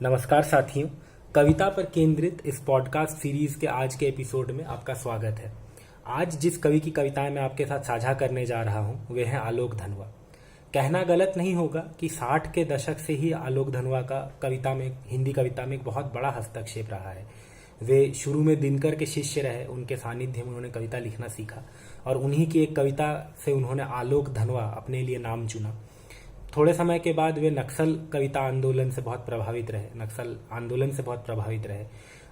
नमस्कार साथियों, कविता पर केंद्रित इस पॉडकास्ट सीरीज के आज के एपिसोड में आपका स्वागत है। आज जिस कवि की कविताएं मैं आपके साथ साझा करने जा रहा हूं वे हैं आलोक धनवा। कहना गलत नहीं होगा कि 60 के दशक से ही आलोक धनवा का हिंदी कविता में एक बहुत बड़ा हस्तक्षेप रहा है। वे शुरू में दिनकर के शिष्य रहे, उनके सानिध्य में उन्होंने कविता लिखना सीखा और उन्हीं की एक कविता से उन्होंने आलोक धनवा अपने लिए नाम चुना। थोड़े समय के बाद वे नक्सल कविता आंदोलन से बहुत प्रभावित रहे।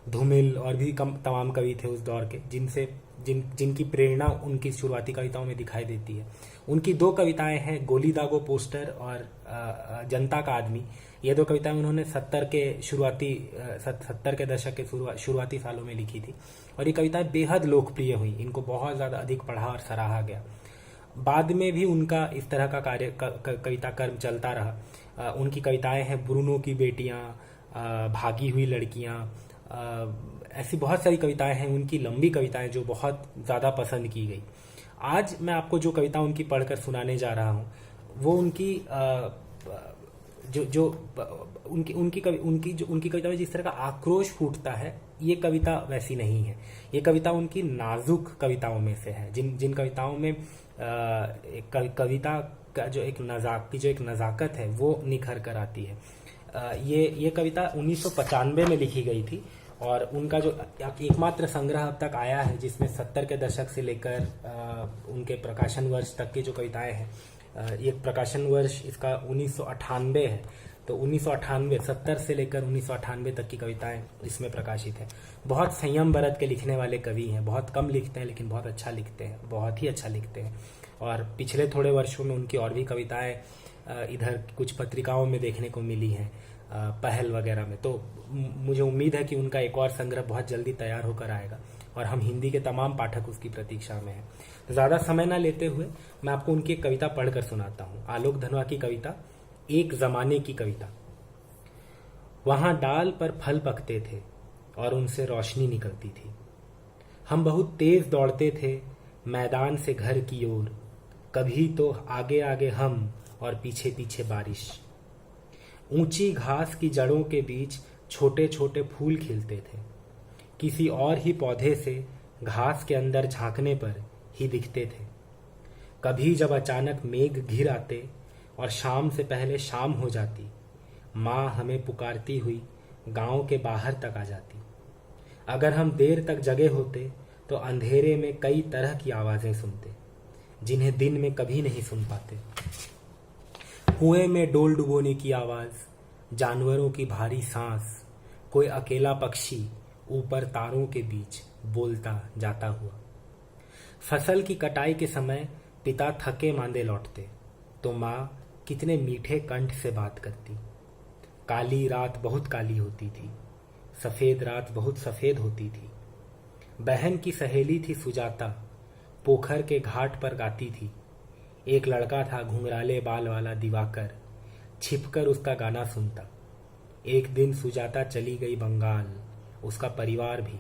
धूमिल और भी तमाम कवि थे उस दौर के जिनकी प्रेरणा उनकी शुरुआती कविताओं में दिखाई देती है। उनकी दो कविताएं हैं, गोली दागो पोस्टर और जनता का आदमी। ये दो कविताएं उन्होंने 70 के दशक के शुरुआती सालों में लिखी थी और ये कविताएं बेहद लोकप्रिय हुई। इनको बहुत ज़्यादा अधिक पढ़ा और सराहा गया। बाद में भी उनका इस तरह का कविता कर्म चलता रहा। उनकी कविताएं हैं ब्रूनो की बेटियां, भागी हुई लड़कियां, ऐसी बहुत सारी कविताएं हैं। उनकी लंबी कविताएं जो बहुत ज़्यादा पसंद की गई। आज मैं आपको जो कविता उनकी पढ़कर सुनाने जा रहा हूं वो उनकी उनकी कविता में जिस तरह का आक्रोश फूटता है, ये कविता वैसी नहीं है। ये कविता उनकी नाजुक कविताओं में से है, जिन कविताओं में कविता का जो एक नज़ाकत है वो निखर कर आती है। ये कविता 1995 में लिखी गई थी और उनका जो एकमात्र संग्रह अब तक आया है जिसमें 70 के दशक से लेकर उनके प्रकाशन वर्ष तक की जो कविताएं हैं, ये प्रकाशन वर्ष इसका 1998 है। तो 70 से लेकर 1998 तक की कविताएं इसमें प्रकाशित है। बहुत संयम बरत के लिखने वाले कवि हैं, बहुत कम लिखते हैं लेकिन बहुत अच्छा लिखते हैं, बहुत ही अच्छा लिखते हैं। और पिछले थोड़े वर्षों में उनकी और भी कविताएं इधर कुछ पत्रिकाओं में देखने को मिली हैं, पहल वगैरह में। तो मुझे उम्मीद है कि उनका एक और संग्रह बहुत जल्दी तैयार होकर आएगा और हम हिंदी के तमाम पाठक उसकी प्रतीक्षा में हैं। तो ज़्यादा समय ना लेते हुए मैं आपको उनकी एक कविता पढ़कर सुनाता हूँ। आलोक धनवा की कविता, एक जमाने की कविता। वहां डाल पर फल पकते थे और उनसे रोशनी निकलती थी। हम बहुत तेज दौड़ते थे मैदान से घर की ओर, कभी तो आगे आगे हम और पीछे पीछे बारिश। ऊंची घास की जड़ों के बीच छोटे छोटे फूल खिलते थे, किसी और ही पौधे से घास के अंदर झांकने पर ही दिखते थे। कभी जब अचानक मेघ घिर आते और शाम से पहले शाम हो जाती, माँ हमें पुकारती हुई गांव के बाहर तक आ जाती। अगर हम देर तक जगे होते तो अंधेरे में कई तरह की आवाज़ें सुनते जिन्हें दिन में कभी नहीं सुन पाते। कुएं में डोल डुबोने की आवाज़, जानवरों की भारी सांस, कोई अकेला पक्षी ऊपर तारों के बीच बोलता जाता हुआ। फसल की कटाई के समय पिता थके मांदे लौटते तो माँ कितने मीठे कंठ से बात करती। काली रात बहुत काली होती थी, सफ़ेद रात बहुत सफ़ेद होती थी। बहन की सहेली थी सुजाता, पोखर के घाट पर गाती थी। एक लड़का था घुंघराले बाल वाला दिवाकर, छिपकर उसका गाना सुनता। एक दिन सुजाता चली गई बंगाल, उसका परिवार भी,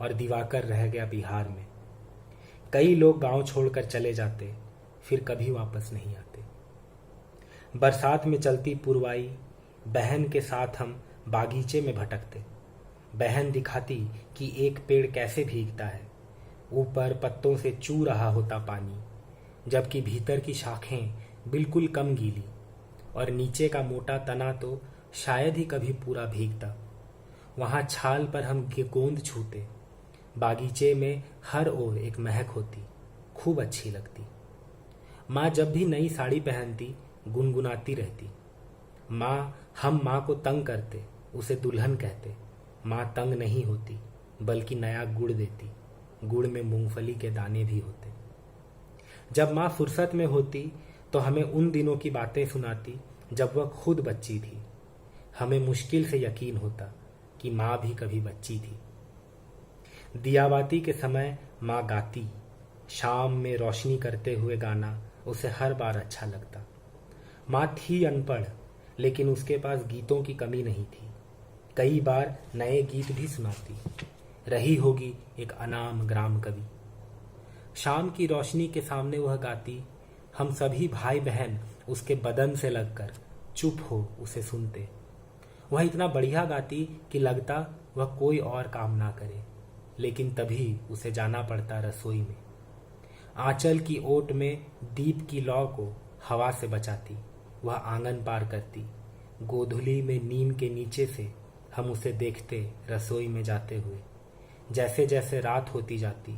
और दिवाकर रह गया बिहार में। कई लोग गांव छोड़कर चले जाते, फिर कभी वापस नहीं आते। बरसात में चलती पुरवाई, बहन के साथ हम बागीचे में भटकते। बहन दिखाती कि एक पेड़ कैसे भीगता है, ऊपर पत्तों से चू रहा होता पानी, जबकि भीतर की शाखें बिल्कुल कम गीली और नीचे का मोटा तना तो शायद ही कभी पूरा भीगता। वहाँ छाल पर हम गोंद छूते। बागीचे में हर ओर एक महक होती, खूब अच्छी लगती। माँ जब भी नई साड़ी पहनती गुनगुनाती रहती। हम माँ को तंग करते, उसे दुल्हन कहते। माँ तंग नहीं होती बल्कि नया गुड़ देती, गुड़ में मूंगफली के दाने भी होते। जब माँ फुर्सत में होती तो हमें उन दिनों की बातें सुनाती जब वह खुद बच्ची थी। हमें मुश्किल से यकीन होता कि माँ भी कभी बच्ची थी। दियाबाती के समय माँ गाती, शाम में रोशनी करते हुए गाना उसे हर बार अच्छा लगता। माँ थी अनपढ़ लेकिन उसके पास गीतों की कमी नहीं थी। कई बार नए गीत भी सुनाती। रही होगी एक अनाम ग्राम कवि। शाम की रोशनी के सामने वह गाती, हम सभी भाई बहन उसके बदन से लगकर चुप हो उसे सुनते। वह इतना बढ़िया गाती कि लगता वह कोई और काम ना करे, लेकिन तभी उसे जाना पड़ता रसोई में। आंचल की ओट में दीप की लौ को हवा से बचाती वह आंगन पार करती। गोधुली में नीम के नीचे से हम उसे देखते रसोई में जाते हुए। जैसे जैसे रात होती जाती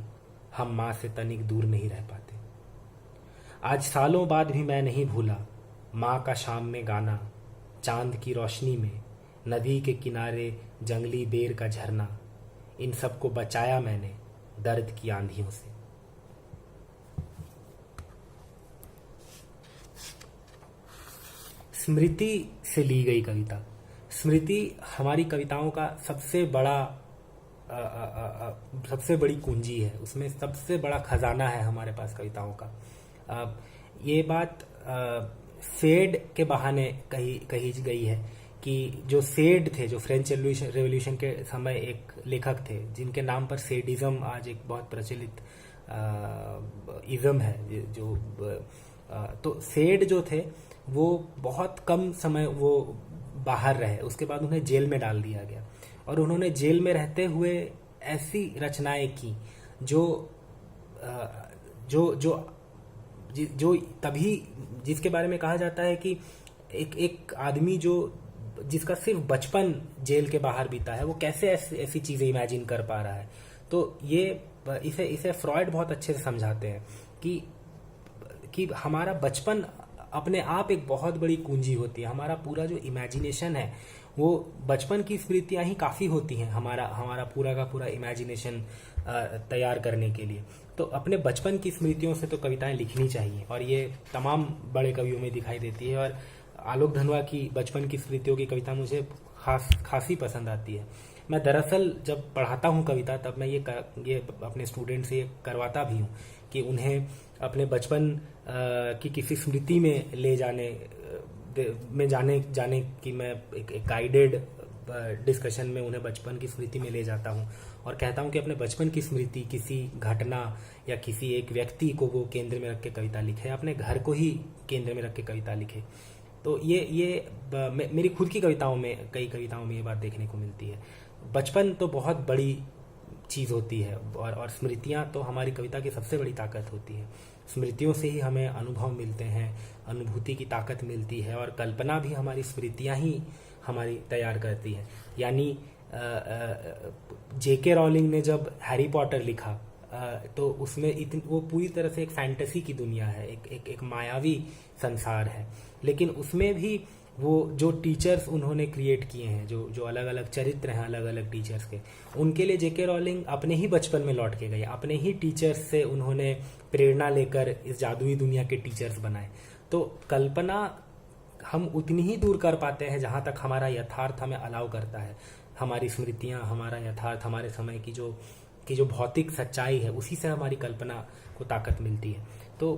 हम माँ से तनिक दूर नहीं रह पाते। आज सालों बाद भी मैं नहीं भूला माँ का शाम में गाना, चांद की रोशनी में, नदी के किनारे जंगली बेर का झरना। इन सबको बचाया मैंने दर्द की आंधियों से। स्मृति से ली गई कविता। स्मृति हमारी कविताओं का सबसे बड़ी कुंजी है, उसमें सबसे बड़ा खजाना है हमारे पास कविताओं का। ये बात सेड के बहाने कही गई है कि जो सेड थे, जो फ्रेंच रेवोल्यूशन के समय एक लेखक थे जिनके नाम पर सेडिज्म आज एक बहुत प्रचलित इज्म है, जो तो सेड जो थे वो बहुत कम समय वो बाहर रहे, उसके बाद उन्हें जेल में डाल दिया गया और उन्होंने जेल में रहते हुए ऐसी रचनाएं की जो जो जो जो तभी जिसके बारे में कहा जाता है कि एक आदमी जो जिसका सिर्फ बचपन जेल के बाहर बीता है वो कैसे ऐसी चीजें इमेजिन कर पा रहा है। तो ये इसे फ्रॉयड बहुत अच्छे से समझाते हैं कि हमारा बचपन अपने आप एक बहुत बड़ी कुंजी होती है। हमारा पूरा जो इमेजिनेशन है वो बचपन की स्मृतियां ही काफ़ी होती हैं हमारा पूरा का पूरा इमेजिनेशन तैयार करने के लिए। तो अपने बचपन की स्मृतियों से तो कविताएं लिखनी चाहिए और ये तमाम बड़े कवियों में दिखाई देती है। और आलोक धनवा की बचपन की स्मृतियों की कविता मुझे खासी पसंद आती है। मैं दरअसल जब पढ़ाता हूँ कविता तब मैं ये अपने स्टूडेंट से ये करवाता भी हूँ कि उन्हें अपने बचपन की किसी स्मृति में ले जाने की मैं एक गाइडेड डिस्कशन में उन्हें बचपन की स्मृति में ले जाता हूँ और कहता हूँ कि अपने बचपन की स्मृति किसी घटना या किसी एक व्यक्ति को वो केंद्र में रख के कविता लिखे, अपने घर को ही केंद्र में रख के कविता लिखे। तो ये मेरी खुद की कविताओं में, कई कविताओं में ये बात देखने को मिलती है। बचपन तो बहुत बड़ी चीज़ होती है और स्मृतियाँ तो हमारी कविता की सबसे बड़ी ताकत होती है। स्मृतियों से ही हमें अनुभव मिलते हैं, अनुभूति की ताकत मिलती है और कल्पना भी हमारी स्मृतियाँ ही हमारी तैयार करती है। यानी जेके रॉलिंग ने जब हैरी पॉटर लिखा तो उसमें वो पूरी तरह से एक फैंटेसी की दुनिया है, एक मायावी संसार है, लेकिन उसमें भी वो जो टीचर्स उन्होंने क्रिएट किए हैं, जो अलग अलग चरित्र हैं अलग अलग टीचर्स के, उनके लिए जेके रॉलिंग अपने ही बचपन में लौट के गए, अपने ही टीचर्स से उन्होंने प्रेरणा लेकर इस जादुई दुनिया के टीचर्स बनाए। तो कल्पना हम उतनी ही दूर कर पाते हैं जहाँ तक हमारा यथार्थ हमें अलाउ करता है। हमारी स्मृतियाँ, हमारा यथार्थ, हमारे समय की जो भौतिक सच्चाई है उसी से हमारी कल्पना को ताकत मिलती है। तो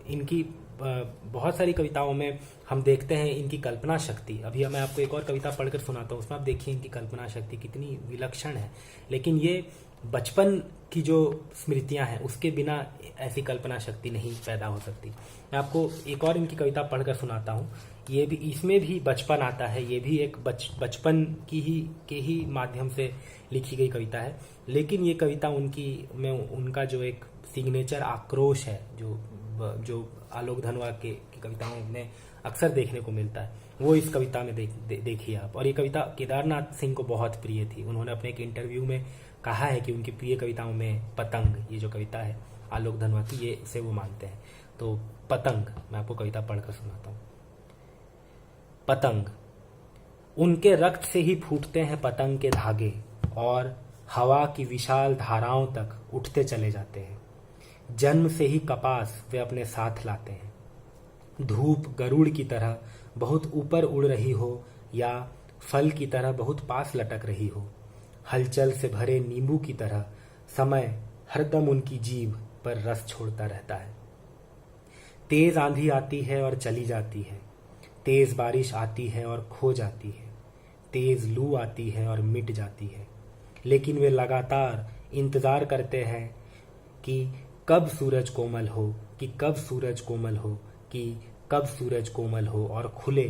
इनकी बहुत सारी कविताओं में हम देखते हैं इनकी कल्पना शक्ति। अभी मैं आपको एक और कविता पढ़कर सुनाता हूँ, उसमें आप देखिए इनकी कल्पना शक्ति कितनी विलक्षण है। लेकिन ये बचपन की जो स्मृतियां हैं उसके बिना ऐसी कल्पना शक्ति नहीं पैदा हो सकती। मैं आपको एक और इनकी कविता पढ़कर सुनाता हूँ। ये भी, इसमें भी बचपन आता है, ये भी एक बचपन के ही माध्यम से लिखी गई कविता है। लेकिन ये कविता उनका जो एक सिग्नेचर आक्रोश है जो आलोक धनवा की कविताओं में अक्सर देखने को मिलता है, वो इस कविता में देखिए आप। और ये कविता केदारनाथ सिंह को बहुत प्रिय थी। उन्होंने अपने एक इंटरव्यू में कहा है कि उनकी प्रिय कविताओं में पतंग, ये जो कविता है आलोक धनवा की, ये इसे वो मानते हैं। तो पतंग, मैं आपको कविता पढ़कर सुनाता हूँ। पतंग, उनके रक्त से ही फूटते हैं पतंग के धागे और हवा की विशाल धाराओं तक उठते चले जाते हैं। जन्म से ही कपास वे अपने साथ लाते हैं। धूप गरुड़ की तरह बहुत ऊपर उड़ रही हो या फल की तरह बहुत पास लटक रही हो, हलचल से भरे नींबू की तरह समय हरदम उनकी जीभ पर रस छोड़ता रहता है। तेज आंधी आती है और चली जाती है, तेज बारिश आती है और खो जाती है, तेज लू आती है और मिट जाती है, लेकिन वे लगातार इंतजार करते हैं कि कब सूरज कोमल हो, कि कब सूरज कोमल हो, कि कब सूरज कोमल हो और खुले,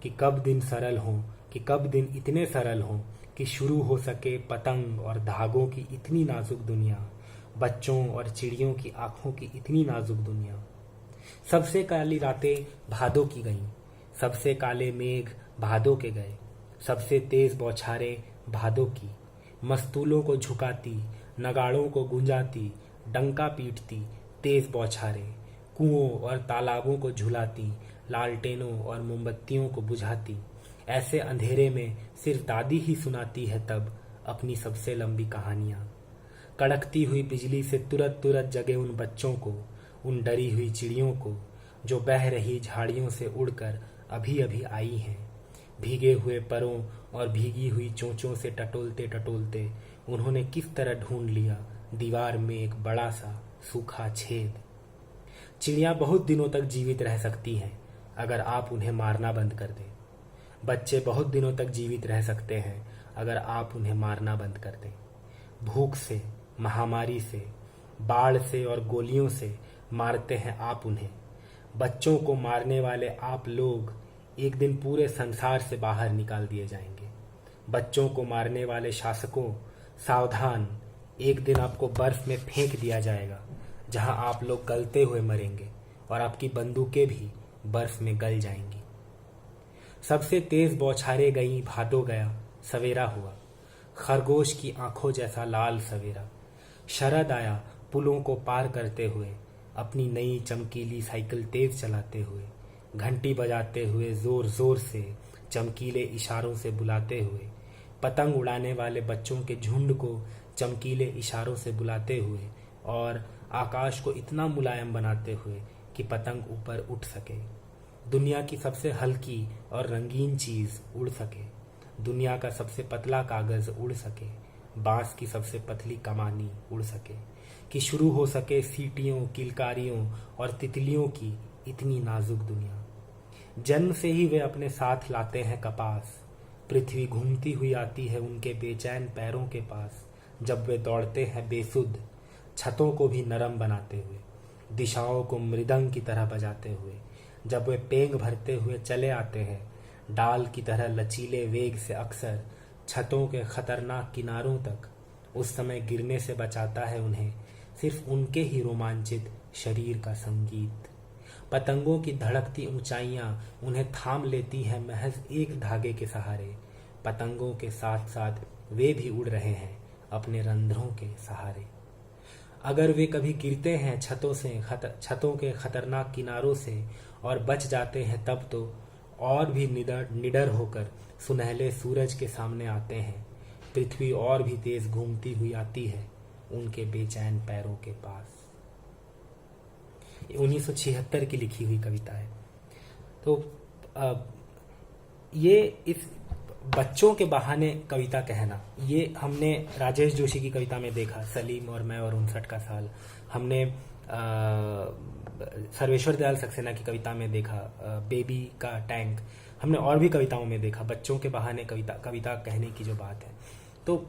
कि कब दिन सरल हो, कि कब दिन इतने सरल हों कि शुरू हो सके पतंग और धागों की इतनी नाजुक दुनिया, बच्चों और चिड़ियों की आंखों की इतनी नाजुक दुनिया। सबसे काली रातें भादों की गईं, सबसे काले मेघ भादों के गए, सबसे तेज बौछारें भादों की, मस्तूलों को झुकाती, नगाड़ों को गुंजाती, डंका पीटती तेज बौछारें, कुओं और तालाबों को झुलाती, लालटेनों और मोमबत्तियों को बुझाती। ऐसे अंधेरे में सिर्फ दादी ही सुनाती है तब अपनी सबसे लंबी कहानियां। कड़कती हुई बिजली से तुरत तुरत जगे उन बच्चों को, उन डरी हुई चिड़ियों को जो बह रही झाड़ियों से उड़कर अभी अभी आई हैं। भीगे हुए परों और भीगी हुई चोंचों से टटोलते टटोलते उन्होंने किस तरह ढूंढ लिया दीवार में एक बड़ा सा सूखा छेद। चिड़ियां बहुत दिनों तक जीवित रह सकती हैं अगर आप उन्हें मारना बंद कर दें। बच्चे बहुत दिनों तक जीवित रह सकते हैं अगर आप उन्हें मारना बंद कर दें। भूख से, महामारी से, बाढ़ से और गोलियों से मारते हैं आप उन्हें। बच्चों को मारने वाले आप लोग एक दिन पूरे संसार से बाहर निकाल दिए जाएंगे। बच्चों को मारने वाले शासकों, सावधान, एक दिन आपको बर्फ में फेंक दिया जाएगा जहां आप लोग गलते हुए मरेंगे और आपकी बंदूकें भी बर्फ में गल जाएंगी। सबसे तेज बौछारें गई भादों गया, सवेरा हुआ, खरगोश की आंखों जैसा लाल सवेरा। शरद आया पुलों को पार करते हुए, अपनी नई चमकीली साइकिल तेज चलाते हुए, घंटी बजाते हुए जोर जोर से, चमकीले इशारों से बुलाते हुए, पतंग उड़ाने वाले बच्चों के झुंड को चमकीले इशारों से बुलाते हुए और आकाश को इतना मुलायम बनाते हुए कि पतंग ऊपर उठ सके। दुनिया की सबसे हल्की और रंगीन चीज उड़ सके, दुनिया का सबसे पतला कागज उड़ सके, बांस की सबसे पतली कमानी उड़ सके, कि शुरू हो सके सीटियों, किलकारियों और तितलियों की इतनी नाजुक दुनिया। जन्म से ही वे अपने साथ लाते हैं कपास, पृथ्वी घूमती हुई आती है उनके बेचैन पैरों के पास, जब वे दौड़ते हैं बेसुध, छतों को भी नरम बनाते हुए, दिशाओं को मृदंग की तरह बजाते हुए, जब वे पेंग भरते हुए चले आते हैं डाल की तरह लचीले वेग से अक्सर छतों के खतरनाक किनारों तक, उस समय गिरने से बचाता है उन्हें सिर्फ उनके ही रोमांचित शरीर का संगीत। पतंगों की धड़कती ऊंचाइयां उन्हें थाम लेती हैं महज एक धागे के सहारे। पतंगों के साथ साथ वे भी उड़ रहे हैं अपने रंध्रों के सहारे। अगर वे कभी गिरते हैं छतों के खतरनाक किनारों से और बच जाते हैं तब तो और भी निडर होकर सुनहले सूरज के सामने आते हैं। पृथ्वी और भी तेज घूमती हुई आती है उनके बेचैन पैरों के पास। 1976 की लिखी हुई कविता है। तो ये इस बच्चों के बहाने कविता कहना, ये हमने राजेश जोशी की कविता में देखा, सलीम और मैं और 59 का साल। हमने सर्वेश्वर दयाल सक्सेना की कविता में देखा, बेबी का टैंक। हमने और भी कविताओं में देखा बच्चों के बहाने कविता कहने की जो बात है। तो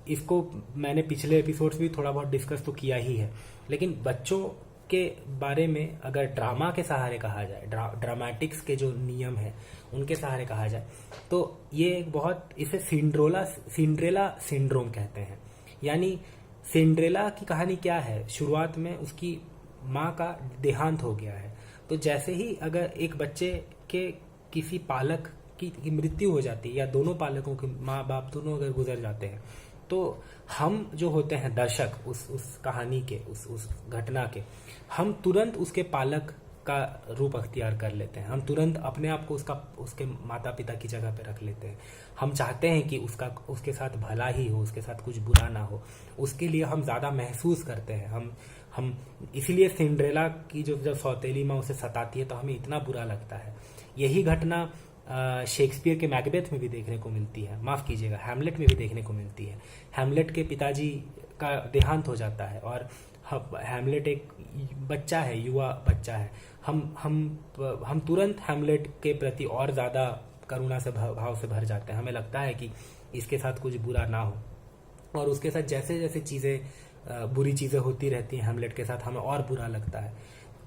इसको मैंने पिछले एपिसोड्स भी थोड़ा बहुत डिस्कस तो किया ही है, लेकिन बच्चों के बारे में अगर ड्रामा के सहारे कहा जाए, ड्रामेटिक्स के जो नियम है उनके सहारे कहा जाए, तो ये एक बहुत, इसे सिंड्रेला सिंड्रोम कहते हैं। यानी सिंड्रेला की कहानी क्या है, शुरुआत में उसकी माँ का देहांत हो गया है। तो जैसे ही अगर एक बच्चे के किसी पालक की मृत्यु हो जाती है या दोनों पालकों के माँ बाप दोनों अगर गुजर जाते हैं, तो हम जो होते हैं दर्शक उस कहानी के, उस घटना के, हम तुरंत उसके पालक का रूप अख्तियार कर लेते हैं। हम तुरंत अपने आप को उसके माता पिता की जगह पे रख लेते हैं। हम चाहते हैं कि उसके साथ भला ही हो, उसके साथ कुछ बुरा ना हो, उसके लिए हम ज़्यादा महसूस करते हैं। हम इसीलिए सिंड्रेला की जब सौतेली माँ उसे सताती है तो हमें इतना बुरा लगता है। यही घटना शेक्सपियर के मैकबेथ में भी देखने को मिलती है, माफ़ कीजिएगा हैमलेट में भी देखने को मिलती है। हैमलेट के पिताजी का देहांत हो जाता है और हैमलेट एक बच्चा है, युवा बच्चा है। हम तुरंत हैमलेट के प्रति और ज़्यादा करुणा से भाव से भर जाते हैं। हमें लगता है कि इसके साथ कुछ बुरा ना हो, और उसके साथ जैसे जैसे चीज़ें बुरी चीज़ें होती रहती हैं हैमलेट के साथ, हमें और बुरा लगता है।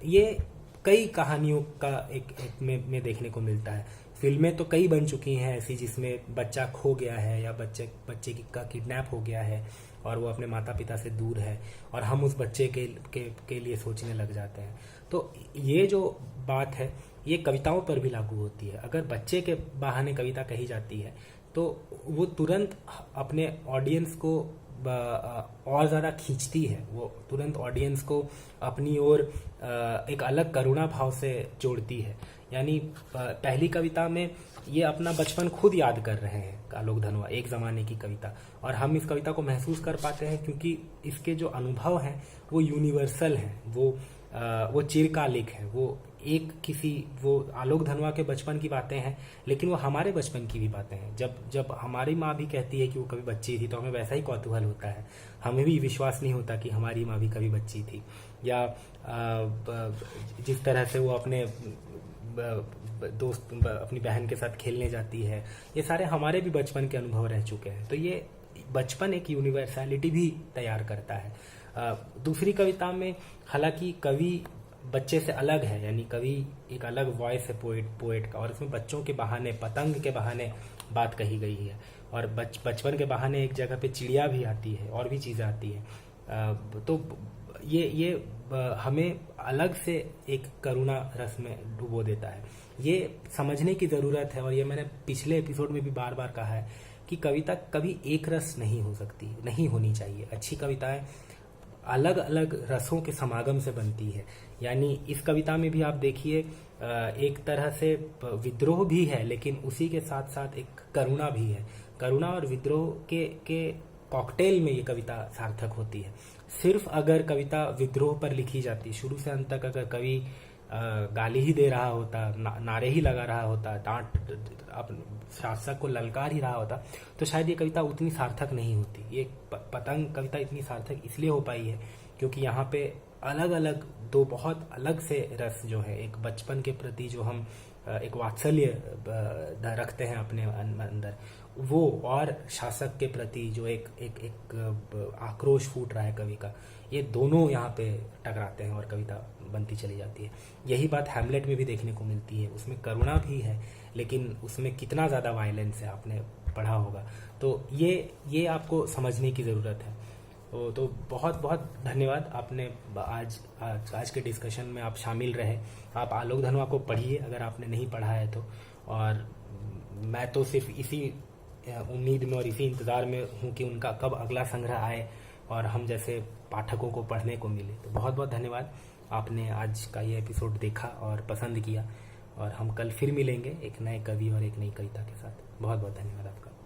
ये कई कहानियों का एक में देखने को मिलता है। फिल्में तो कई बन चुकी हैं ऐसी जिसमें बच्चा खो गया है या बच्चे का किडनैप हो गया है और वो अपने माता पिता से दूर है और हम उस बच्चे के लिए सोचने लग जाते हैं। तो ये जो बात है ये कविताओं पर भी लागू होती है। अगर बच्चे के बहाने कविता कही जाती है तो वो तुरंत अपने ऑडियंस को और ज़्यादा खींचती है, वो तुरंत ऑडियंस को अपनी ओर एक अलग करुणा भाव से जोड़ती है। यानी पहली कविता में ये अपना बचपन खुद याद कर रहे हैं आलोक धनवा, एक ज़माने की कविता, और हम इस कविता को महसूस कर पाते हैं क्योंकि इसके जो अनुभव हैं वो यूनिवर्सल हैं, वो चिरकालिक हैं। वो आलोक धनवा के बचपन की बातें हैं लेकिन वो हमारे बचपन की भी बातें हैं। जब हमारी माँ भी कहती है कि वो कभी बच्ची थी तो हमें वैसा ही कौतूहल होता है, हमें भी विश्वास नहीं होता कि हमारी माँ भी कभी बच्ची थी। या जिस तरह से वो अपने दोस्त अपनी बहन के साथ खेलने जाती है, ये सारे हमारे भी बचपन के अनुभव रह चुके हैं। तो ये बचपन एक यूनिवर्सैलिटी भी तैयार करता है। दूसरी कविता में हालांकि कवि बच्चे से अलग है, यानी कवि एक अलग वॉइस है पोएट का, और इसमें बच्चों के बहाने, पतंग के बहाने बात कही गई है और बचपन के बहाने एक जगह पे चिड़िया भी आती है और भी चीज़ें आती हैं। तो ये हमें अलग से एक करुणा रस में डुबो देता है। ये समझने की ज़रूरत है और ये मैंने पिछले एपिसोड में भी बार बार कहा है कि कविता कभी एक रस नहीं हो सकती, नहीं होनी चाहिए। अच्छी कविताएं अलग अलग रसों के समागम से बनती है। यानी इस कविता में भी आप देखिए एक तरह से विद्रोह भी है लेकिन उसी के साथ साथ एक करुणा भी है। करुणा और विद्रोह के कॉकटेल में ये कविता सार्थक होती है। सिर्फ अगर कविता विद्रोह पर लिखी जाती, शुरू से अंत तक अगर कवि गाली ही दे रहा होता, नारे ही लगा रहा होता, डांट शासक को ललकार ही रहा होता, तो शायद ये कविता उतनी सार्थक नहीं होती। ये पतंग कविता इतनी सार्थक इसलिए हो पाई है क्योंकि यहाँ पे अलग अलग दो बहुत अलग से रस जो है, एक बचपन के प्रति जो हम एक वात्सल्य रखते हैं अपने अंदर, वो, और शासक के प्रति जो एक आक्रोश फूट रहा है कवि का, ये दोनों यहाँ पे टकराते हैं और कविता बनती चली जाती है। यही बात हैमलेट में भी देखने को मिलती है। उसमें करुणा भी है लेकिन उसमें कितना ज़्यादा वायलेंस है, आपने पढ़ा होगा। तो ये आपको समझने की ज़रूरत है। तो बहुत बहुत धन्यवाद, आपने आज के डिस्कशन में आप शामिल रहे। आप आलोक धनवा को पढ़िए अगर आपने नहीं पढ़ा है तो, और मैं तो सिर्फ इसी उम्मीद में और इसी इंतज़ार में हूँ कि उनका कब अगला संग्रह आए और हम जैसे पाठकों को पढ़ने को मिले। तो बहुत बहुत धन्यवाद, आपने आज का ये एपिसोड देखा और पसंद किया, और हम कल फिर मिलेंगे एक नए कवि और एक नई कविता के साथ। बहुत बहुत धन्यवाद आपका।